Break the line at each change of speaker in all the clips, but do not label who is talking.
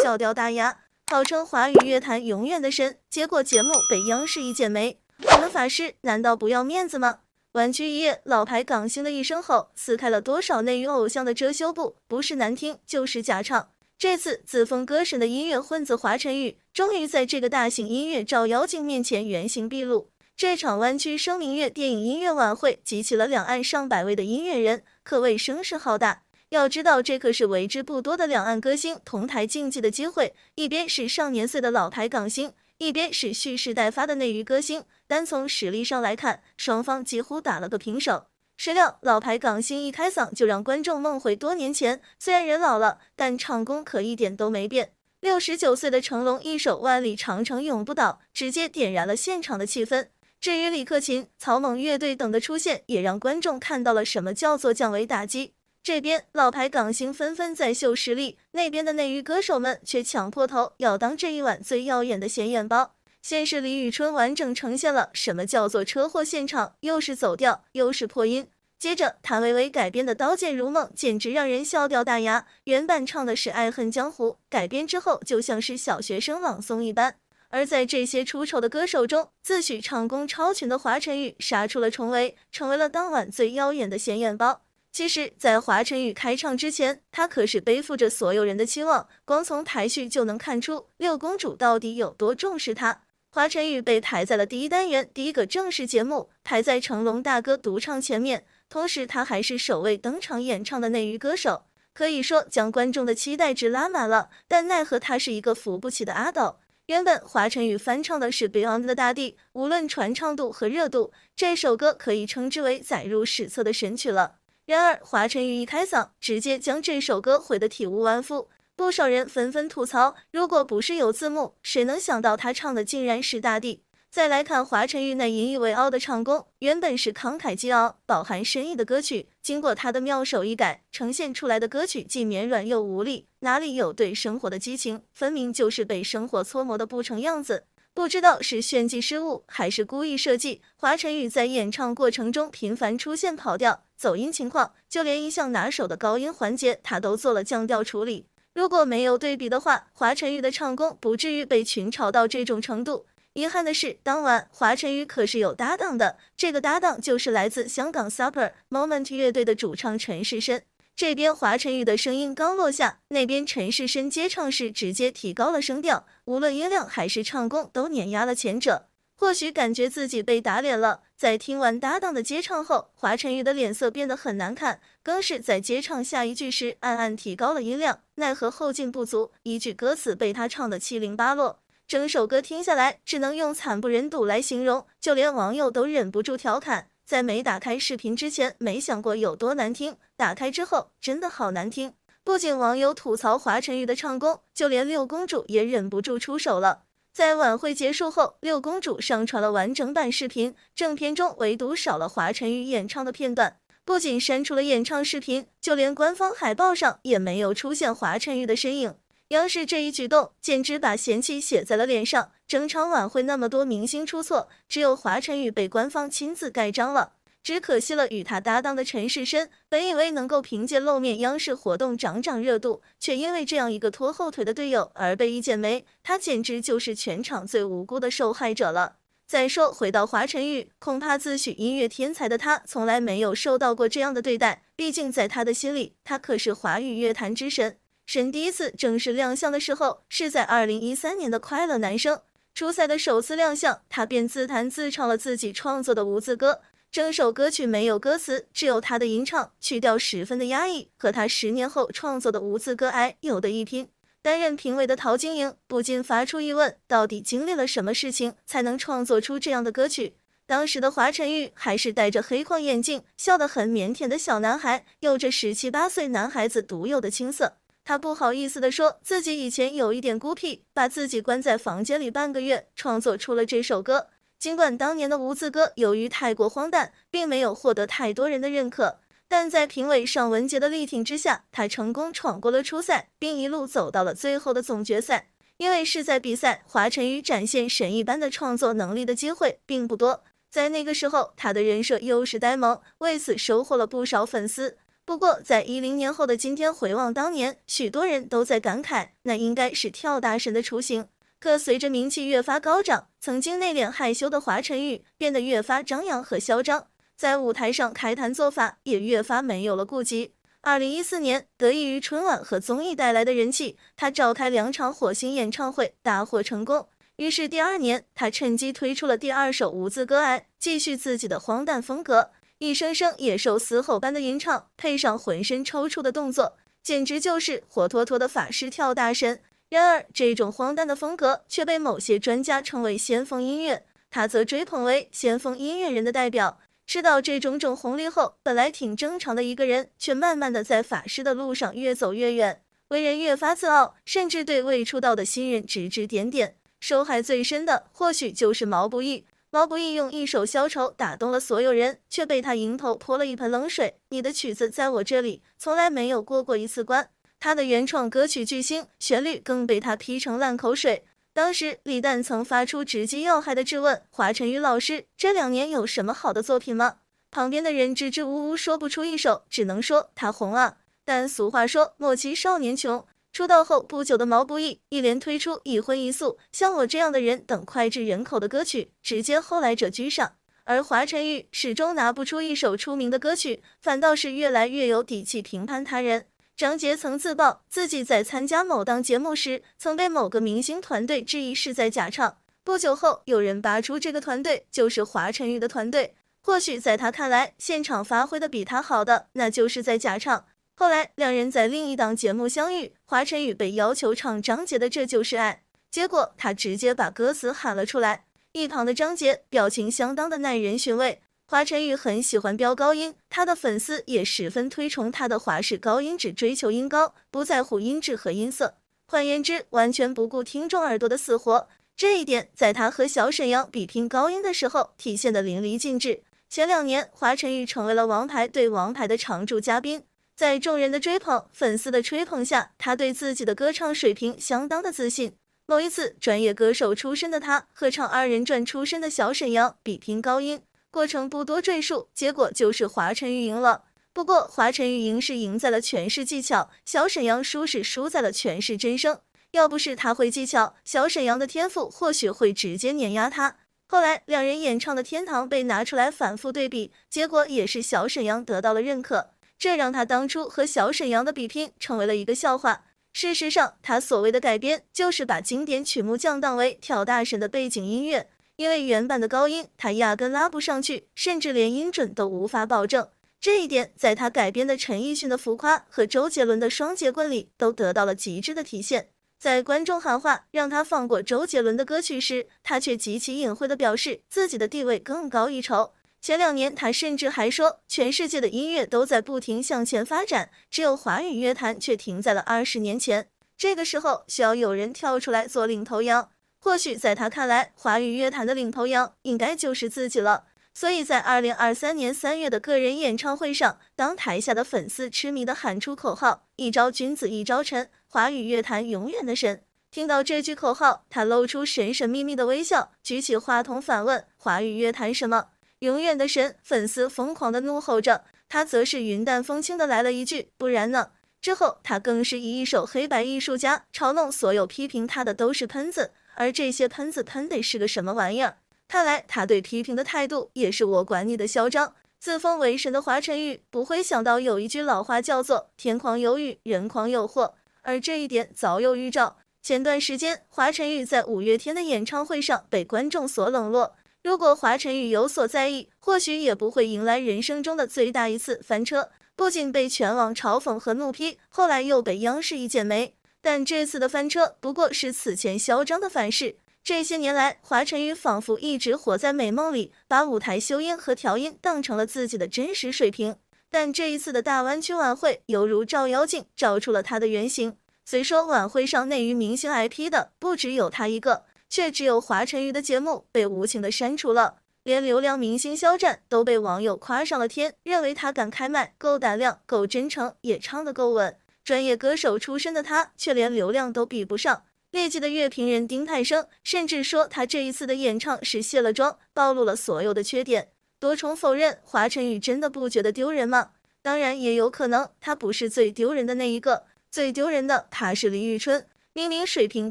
笑掉大牙，号称华语乐坛永远的神，结果节目被央视一剪没。我们法师难道不要面子吗？湾区一夜，老牌港星的一声吼，撕开了多少内娱偶像的遮羞布，不是难听就是假唱。这次自封歌神的音乐混子华晨宇，终于在这个大型音乐照妖镜面前原形毕露。这场湾区声明月电影音乐晚会集齐了两岸上百位的音乐人，可谓声势浩大。要知道，这可是为之不多的两岸歌星同台竞技的机会，一边是上年岁的老牌港星，一边是蓄势待发的内娱歌星。单从实力上来看，双方几乎打了个平手。谁料老牌港星一开嗓就让观众梦回多年前，虽然人老了，但唱功可一点都没变。69岁的成龙一首《万里长城永不倒》直接点燃了现场的气氛。至于李克勤、草蜢乐队等的出现，也让观众看到了什么叫做降维打击。这边老牌港星纷纷在秀实力，那边的内娱歌手们却抢破头要当这一晚最耀眼的显眼包。先是李宇春完整呈现了什么叫做车祸现场，又是走调，又是破音。接着谭维维改编的《刀剑如梦》简直让人笑掉大牙，原版唱的是《爱恨江湖》，改编之后就像是小学生朗诵一般。而在这些出丑的歌手中，自诩唱功超群的华晨宇杀出了重围，成为了当晚最耀眼的显眼包。其实，在华晨宇开唱之前，他可是背负着所有人的期望，光从台序就能看出六公主到底有多重视他。华晨宇被抬在了第一单元第一个正式节目，排在成龙大哥独唱前面，同时他还是首位登场演唱的内娱歌手，可以说将观众的期待值拉满了。但奈何他是一个扶不起的阿斗。原本华晨宇翻唱的是 Beyond 的大地，无论传唱度和热度，这首歌可以称之为载入史册的神曲了。然而华晨宇一开嗓，直接将这首歌毁得体无完肤。不少人纷纷吐槽，如果不是有字幕，谁能想到他唱的竟然是大地。再来看华晨宇那引以为傲的唱功，原本是慷慨激昂、饱含深意的歌曲，经过他的妙手一改，呈现出来的歌曲既绵软又无力，哪里有对生活的激情，分明就是被生活搓磨的不成样子。不知道是炫技失误还是故意设计，华晨宇在演唱过程中频繁出现跑调、走音情况，就连一向拿手的高音环节他都做了降调处理。如果没有对比的话，华晨宇的唱功不至于被群嘲到这种程度。遗憾的是，当晚华晨宇可是有搭档的，这个搭档就是来自香港 Super Moment 乐队的主唱陈世申。这边华晨宇的声音刚落下，那边陈世申接唱时直接提高了声调，无论音量还是唱功都碾压了前者。或许感觉自己被打脸了，在听完搭档的接唱后，华晨宇的脸色变得很难看，更是在接唱下一句时暗暗提高了音量，奈何后劲不足，一句歌词被他唱得七零八落。整首歌听下来，只能用惨不忍睹来形容，就连网友都忍不住调侃，在没打开视频之前没想过有多难听，打开之后真的好难听。不仅网友吐槽华晨宇的唱功，就连六公主也忍不住出手了。在晚会结束后，六公主上传了完整版视频，正片中唯独少了华晨宇演唱的片段，不仅删除了演唱视频，就连官方海报上也没有出现华晨宇的身影。央视这一举动简直把嫌弃写在了脸上，整场晚会那么多明星出错，只有华晨宇被官方亲自盖章了。只可惜了与他搭档的陈世申，本以为能够凭借露面央视活动涨热度，却因为这样一个拖后腿的队友而被一剪没，他简直就是全场最无辜的受害者了。再说回到华晨宇，恐怕自诩音乐天才的他从来没有受到过这样的对待，毕竟在他的心里，他可是华语乐坛之神。神第一次正式亮相的时候是在2013年的《快乐男声》，初赛的首次亮相，他便自弹自唱了自己创作的无字歌。整首歌曲没有歌词，只有他的吟唱，曲调十分的压抑，和他10年后创作的无字歌《爱》有的一拼。担任评委的陶晶莹不禁发出疑问，到底经历了什么事情才能创作出这样的歌曲？当时的华晨宇还是戴着黑框眼镜，笑得很腼腆的小男孩，有着17、18岁男孩子独有的青涩。他不好意思地说，自己以前有一点孤僻，把自己关在房间里半个月，创作出了这首歌。尽管当年的无字歌由于太过荒诞，并没有获得太多人的认可，但在评委尚雯婕的力挺之下，他成功闯过了初赛，并一路走到了最后的总决赛。因为是在比赛，华晨宇展现神一般的创作能力的机会并不多，在那个时候，他的人设又是呆萌，为此收获了不少粉丝。不过在10年后的今天回望当年，许多人都在感慨，那应该是跳大神的雏形。可随着名气越发高涨，曾经内敛害羞的华晨宇变得越发张扬和嚣张，在舞台上开坛做法也越发没有了顾忌。2014年，得益于春晚和综艺带来的人气，他召开2场火星演唱会，大获成功。于是第2年，他趁机推出了第2首无字歌《爱》，继续自己的荒诞风格，一声声野兽嘶吼般的吟唱，配上浑身抽搐的动作，简直就是活脱脱的法师跳大神。然而，这种荒诞的风格却被某些专家称为先锋音乐，他则追捧为先锋音乐人的代表。吃到这种红利后，本来挺正常的一个人，却慢慢的在法师的路上越走越远，为人越发自傲，甚至对未出道的新人指指点点。受害最深的或许就是毛不易。毛不易用一首《消愁》打动了所有人，却被他迎头泼了一盆冷水。你的曲子在我这里从来没有过一次关。他的原创歌曲巨星，旋律更被他批成烂口水。当时李诞曾发出直击要害的质问：华晨宇老师这2年有什么好的作品吗？旁边的人支支吾吾说不出一首，只能说他红啊。但俗话说莫欺少年穷，出道后不久的毛不易一连推出一荤一素、像我这样的人等脍炙人口的歌曲，直接后来者居上。而华晨宇始终拿不出一首出名的歌曲，反倒是越来越有底气评判他人。张杰曾自曝自己在参加某档节目时，曾被某个明星团队质疑是在假唱。不久后，有人扒出这个团队就是华晨宇的团队。或许在他看来，现场发挥的比他好的，那就是在假唱。后来，2人在另一档节目相遇，华晨宇被要求唱张杰的《这就是爱》，结果他直接把歌词喊了出来。一旁的张杰表情相当的耐人寻味。华晨宇很喜欢飙高音，他的粉丝也十分推崇他的华式高音，只追求音高，不在乎音质和音色。换言之，完全不顾听众耳朵的死活。这一点在他和小沈阳比拼高音的时候体现得淋漓尽致。前2年，华晨宇成为了王牌对王牌的常驻嘉宾，在众人的追捧、粉丝的吹捧下，他对自己的歌唱水平相当的自信。某一次，专业歌手出身的他和唱2人转出身的小沈阳比拼高音。过程不多赘述，结果就是华晨宇赢了。不过华晨宇赢是赢在了诠释技巧，小沈阳输是输在了诠释真声。要不是他会技巧，小沈阳的天赋或许会直接碾压他。后来2人演唱的《天堂》被拿出来反复对比，结果也是小沈阳得到了认可，这让他当初和小沈阳的比拼成为了一个笑话。事实上，他所谓的改编就是把经典曲目降档为跳大神的背景音乐。因为原版的高音他压根拉不上去，甚至连音准都无法保证。这一点在他改编的陈奕迅的浮夸和周杰伦的双截棍里都得到了极致的体现。在观众喊话让他放过周杰伦的歌曲时，他却极其隐晦地表示自己的地位更高一筹。前2年他甚至还说全世界的音乐都在不停向前发展，只有华语乐坛却停在了20年前。这个时候需要有人跳出来做领头羊。或许在他看来，华语乐坛的领头羊应该就是自己了。所以在2023年3月的个人演唱会上，当台下的粉丝痴迷地喊出口号“一朝君子一朝臣，华语乐坛永远的神”，听到这句口号，他露出神神秘秘的微笑，举起话筒反问：“华语乐坛什么？永远的神？”粉丝疯狂地怒吼着，他则是云淡风轻地来了一句：“不然呢？”之后，他更是以一首《黑白艺术家》嘲弄所有批评他的都是喷子。而这些喷子喷得是个什么玩意儿？看来他对批评的态度也是我管你的嚣张。自封为神的华晨宇不会想到有一句老话叫做天狂有雨，人狂有祸，而这一点早有预兆。前段时间，华晨宇在5月天的演唱会上被观众所冷落。如果华晨宇有所在意，或许也不会迎来人生中的最大一次翻车。不仅被全网嘲讽和怒批，后来又被央视一剪梅。但这次的翻车不过是此前嚣张的反噬。这些年来，华晨宇仿佛一直活在美梦里，把舞台修音和调音当成了自己的真实水平。但这一次的大湾区晚会犹如照妖镜，照出了他的原形。虽说晚会上内娱明星 IP 的不只有他一个，却只有华晨宇的节目被无情的删除了。连流量明星肖战都被网友夸上了天，认为他敢开麦，够胆量，够真诚，也唱得够稳。专业歌手出身的他，却连流量都比不上。劣迹的乐评人丁太升甚至说他这一次的演唱是卸了妆，暴露了所有的缺点。多重否认，华晨宇真的不觉得丢人吗？当然也有可能他不是最丢人的那一个，最丢人的他是李宇春。明明水平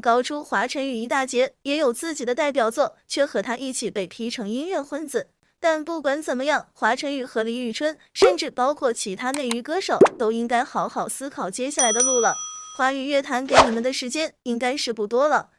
高出华晨宇一大截，也有自己的代表作，却和他一起被批成音乐混子。但不管怎么样，华晨宇和李宇春，甚至包括其他内娱歌手，都应该好好思考接下来的路了。华语乐坛给你们的时间应该是不多了，